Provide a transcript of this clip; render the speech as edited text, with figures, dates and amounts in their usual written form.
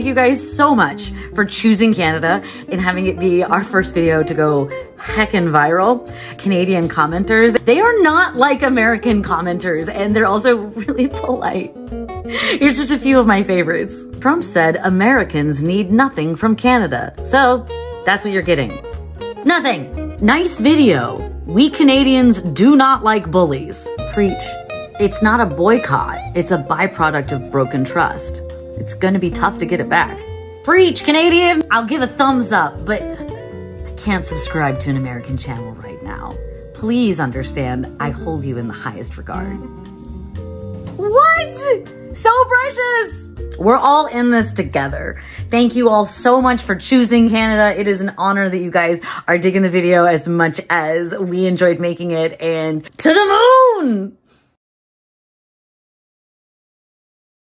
you guys so much for choosing Canada and having it be our first video to go heckin' viral. Canadian commenters, they are not like American commenters, and they're also really polite. Here's just a few of my favorites. Trump said Americans need nothing from Canada. So that's what you're getting. Nothing. Nice video. We Canadians do not like bullies. Preach. It's not a boycott. It's a byproduct of broken trust. It's gonna be tough to get it back. Preach, Canadian! I'll give a thumbs up, but I can't subscribe to an American channel right now. Please understand, I hold you in the highest regard. What? So precious! We're all in this together. Thank you all so much for choosing Canada. It is an honor that you guys are digging the video as much as we enjoyed making it, and to the moon!